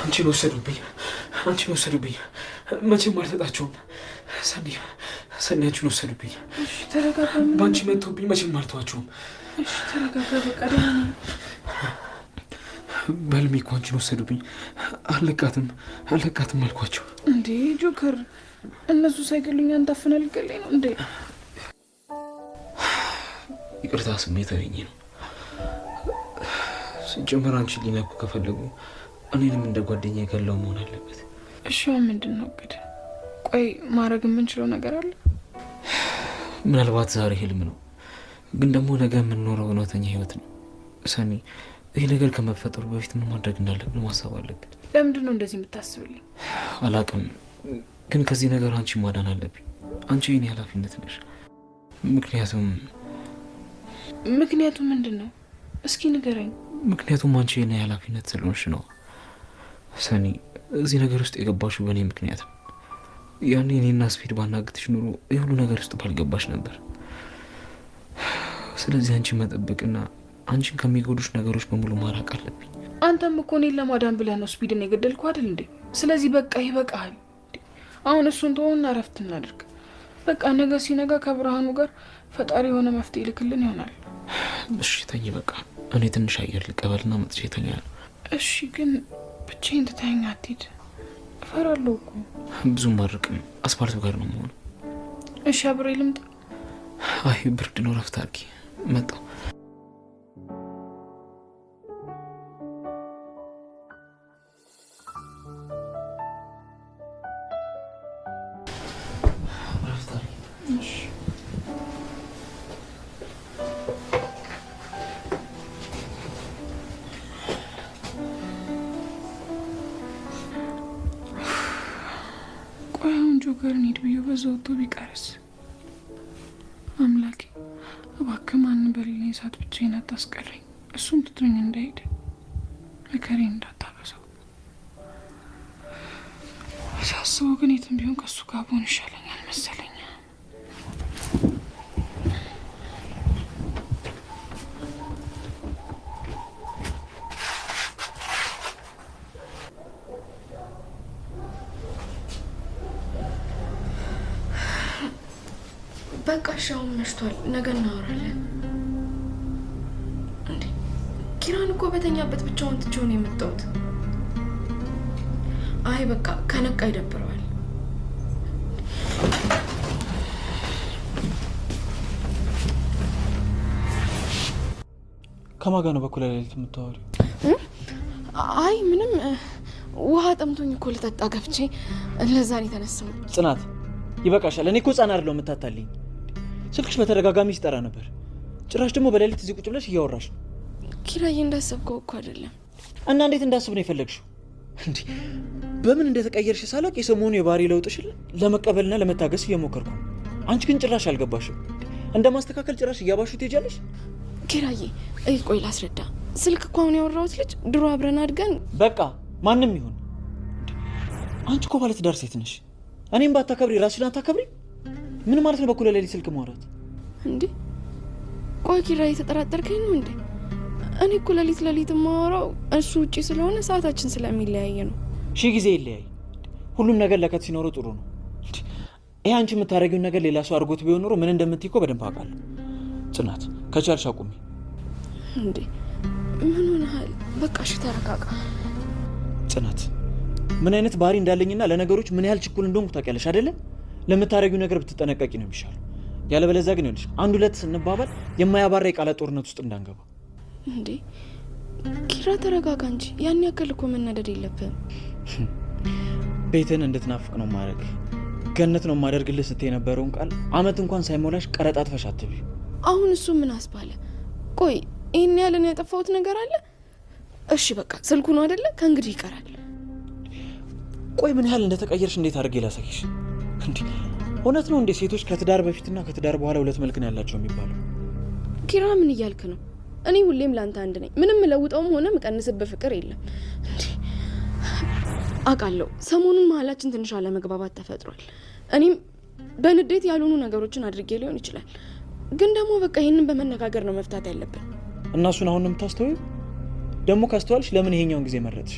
አንቺን ወሰዱብኝ መቼም አልሰጣቸውም ሰኒ አንቺን ወሰዱብኝ እሺ ተረጋጋ ባንቺ መጥቶብኝ መቼም አልተዋቸውም እሺ ተረጋጋ በቃ ደህና ነኝ በልሜ እኮ አንቺን ወሰዱብኝ አልለቃትም አልኳቸው እንዴ ጆከር እነሱ ሳይገሉኝ አንተ አፍነህ ልትገለኝ ነው እንዴ ይቅርታ ስሜታዊ ነው ሲጀመር አንቺን ሊነኩ ከፈለጉ እኔንም እንደ ጓደኛ የገለው መሆን አለበት እሺ ምንድን ነው እንግዲህ ቆይ ማድረግ የምንችለው ነገር አለ ምናልባት ዛሬ ህልም ነው ግን ደግሞ ነገ የምንኖረው እውነተኛ ህይወት ነው ሰኒ ይህ ነገር ከመፈጠሩ በፊት ምን ማድረግ እንዳለብን ማሰብ አለብን ለምንድን ነው እንደዚህ የምታስብልኝ አላውቅም ግን ከዚህ ነገር አንቺ ማዳን አለብኝ አንቺ የኔ ኃላፊነት ነሽ ምክንያቱም ምንድን ነው እስኪ ንገረኝ ምክንያቱም አንቺ የኔ ኃላፊነት ስለሆንሽ ነው ሰኒ እዚህ ነገር ውስጥ የገባሽው በእኔ ምክንያት ነው ያኔ እኔና ስፒድ ባናግትሽ ኑሮ የሁሉ ነገር ውስጥ ባልገባሽ ነበር ስለዚህ አንቺ መጠበቅና አንቺን ከሚጎዱሽ ነገሮች በሙሉ ማራቅ አለብኝ አንተም እኮ እኔን ለማዳን ብለህ ነው ስፒድን የገደልከው አይደል እንዴ ስለዚህ በቃ ይበቃል አሁን እሱን ተወውና እረፍት እናድርግ በቃ ነገ ሲነጋ ከብርሃኑ ጋር ፈጣሪ የሆነ መፍትሄ ይልክልን ይሆናል እሺ ተኝ በቃ እኔ ትንሽ አየር ልቀበልና መጥቼ እተኛለሁ እሺ ግን ብቻዬን ትተኛ አትሂድ እፈራለሁ እኮ ብዙም አርቅም አስፓልቱ ጋር ነው የምሆነው እሺ አብሬ ልምጣ አይ ብርድ ነው እረፍት አድርጊ መጣሁ ጆከር ኒድ ብዬ በዛውቶ ቢቀርስ አምላኬ እባክህ ማንም በሌለኝ ሰዓት ብቻዬን አታስቀረኝ እሱም ትቶኝ እንዳይሄድ መከሬን እንዳታበዛው ሳስበው ግን የትም ቢሆን ከሱ ጋር ብሆን ይሻለኛል መሰለኝ በቃ ሻውን መሽቷል ነገ እናወራለን እንዴ ኪራን እኮ በተኛበት ብቻውን ትቼው ነው የመጣሁት አይ በቃ ከነቃ ይደብረዋል ከማን ጋር ነው በኩል ሌሊት የምታወሪው አይ ምንም ውሃ ጠምቶኝ እኮ ልጠጣ ገብቼ ለዛ ነው የተነሳው ጽናት ይበቃሻል እኔ እኮ ህፃን አይደለሁም የምታታልኝ ስልክሽ በተደጋጋሚ ሲጠራ ነበር ጭራሽ ደግሞ በሌሊት እዚህ ቁጭ ብለሽ እያወራሽ ነው ኪራዬ እንዳሰብከው እኮ አይደለም እና እንዴት እንዳስብ ነው የፈለግሽው እንዴ በምን እንደተቀየርሽ ሳላውቅ የሰሞኑ የባህሪ ለውጥሽን ለመቀበልና ለመታገስ እየሞከርኩ አንቺ ግን ጭራሽ አልገባሽም እንደማስተካከል ጭራሽ እያባሹ ትሄጃለሽ ኪራዬ ቆይ ላስረዳ ስልክ እኮ አሁን ያወራሁት ልጅ ድሮ አብረን አድገን በቃ ማንም ይሁን አንቺ እኮ ባለ ትዳር ሴት ነሽ እኔም ባታከብሪ ራስሽን አታከብሪ ምን ማለት ነው በኩል ሌሊት ስልክ ማውራት እንዴ ቆይ ኪራዬ ተጠራጠርከኝ ነው እንዴ እኔ እኮ ሌሊት ማወራው እሱ ውጪ ስለሆነ ሰዓታችን ስለሚለያየ ነው ሺ ጊዜ ይለያይ ሁሉም ነገር ለከት ሲኖረው ጥሩ ነው ይሄ አንቺ የምታረጊው ነገር ሌላ ሰው አድርጎት ቢሆን ኖሮ ምን እንደምትይ እኮ በደንብ አውቃለሁ ጽናት ከቻልሽ አቁሚ እንዴ ምን ሆነሃል በቃ እሺ ተረጋጋ ጽናት ምን አይነት ባህሪ እንዳለኝና ለነገሮች ምን ያህል ችኩል እንደሆንኩ ታውቂያለሽ አይደለ ለምታረጊው ነገር ብትጠነቀቂ ነው የሚሻለው ያለበለዚያ ግን ይኸውልሽ አንድ ሁለት ስንባባል የማያባራ የቃላት ጦርነት ውስጥ እንዳንገባ እንዴ ኪራ ተረጋጋ እንጂ ያን ያክል እኮ መናደድ የለብህም ቤትን እንድትናፍቅ ነው ማድረግ ገነት ነው ማደርግልህ ስትይ የነበረውን ቃል አመት እንኳን ሳይሞላሽ ቀረጣጥፈሽ አትብይ አሁን እሱ ምን አስባለ ቆይ ይሄን ያለን ያጠፋሁት ነገር አለ እሺ በቃ ስልኩ ነው አይደለ ከእንግዲህ ይቀራል ቆይ ምን ያህል እንደተቀየርሽ እንዴት አድርጌ ላሳይሽ እንዴ እውነት ነው እንዴ ሴቶች ከትዳር በፊትና ከትዳር በኋላ ሁለት መልክ ነው ያላቸው የሚባለው ኪራ ምን እያልክ ነው እኔ ሁሌም ላንተ አንድ ነኝ ምንም ለውጣውም ሆነ መቀነስበት ፍቅር የለም እንዴ አውቃለሁ ሰሞኑን መሀላችን ትንሽ አለመግባባት ተፈጥሯል እኔም በንዴት ያልሆኑ ነገሮችን አድርጌ ሊሆን ይችላል ግን ደግሞ በቃ ይሄንን በመነጋገር ነው መፍታት ያለብን እና እሱን አሁን ነው የምታስተውይው ደግሞ ካስተዋልሽ ለምን ይሄኛውን ጊዜ መረጥሽ?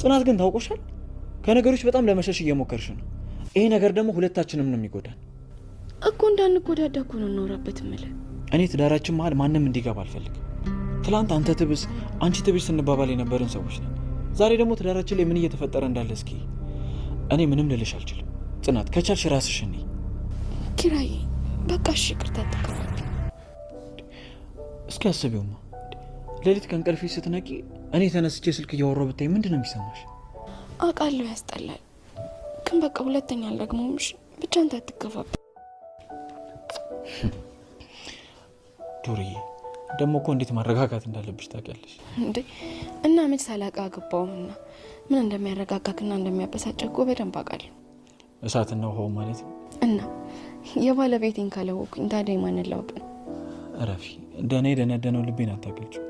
ጽናት ግን ታውቆሻል፣ ከነገሮች በጣም ለመሸሽ እየሞከርሽ ነው። ይሄ ነገር ደግሞ ሁለታችንም ነው የሚጎዳን እኮ። እንዳንጎዳዳ እኮ ነው እናወራበት እምልህ። እኔ ትዳራችን መሀል ማንም እንዲገባ አልፈልግም። ትላንት አንተ ትብስ አንቺ ትብስ ስንባባል የነበርን ሰዎች ነን። ዛሬ ደግሞ ትዳራችን ላይ ምን እየተፈጠረ እንዳለ እስኪ እኔ ምንም ልልሽ አልችልም። ጽናት ከቻልሽ ራስሽ ነይ። ኪራይ በቃ እሺ፣ ይቅርታ ተቀበል። እስኪ አስቢውማ፣ ሌሊት ከእንቅልፍሽ ስትነቂ እኔ ተነስቼ ስልክ እያወራሁ ብታይ ምንድን ነው የሚሰማሽ? አውቃለሁ ያስጠላል፣ ግን በቃ ሁለተኛ አልደግመውም። እሺ ብቻ አንተ አትከፋብኝ። ዱርዬ ደግሞ እኮ እንዴት ማረጋጋት እንዳለብሽ ታውቂያለሽ እንዴ? እና ምን ሳላውቅ አገባውምና ምን እንደሚያረጋጋክና እንደሚያበሳጭ እኮ በደንብ አውቃለሁ። እሳትና ውሃው ማለት ነው። እና የባለቤቴን ካላወኩኝ ታዲያ የማንን ላውቅ ነው? እረፊ። እንደኔ ደነደነው ልቤን አታገልጭው።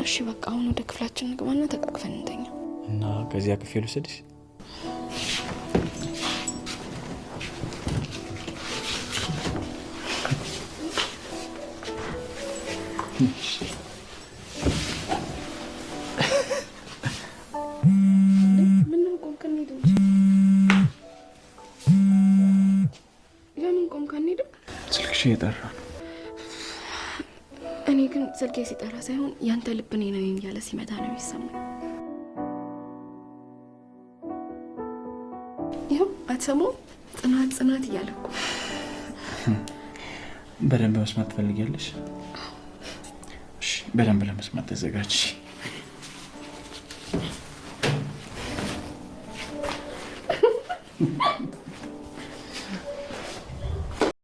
እሺ በቃ አሁን ወደ ክፍላችን እንግባና ተቃቅፈን እንተኛ። እና ከዚያ ክፍል ልውሰድሽ? እየጠራ ነው። እኔ ግን ስልኬ ሲጠራ ሳይሆን ያንተ ልብ እኔ ነኝ እያለ ሲመታ ነው የሚሰማኝ። ይኸው አትሰማውም? ጽናት ጽናት እያለ እኮ። በደንብ መስማት ትፈልጊያለሽ? እሺ፣ በደንብ ለመስማት ተዘጋጅ።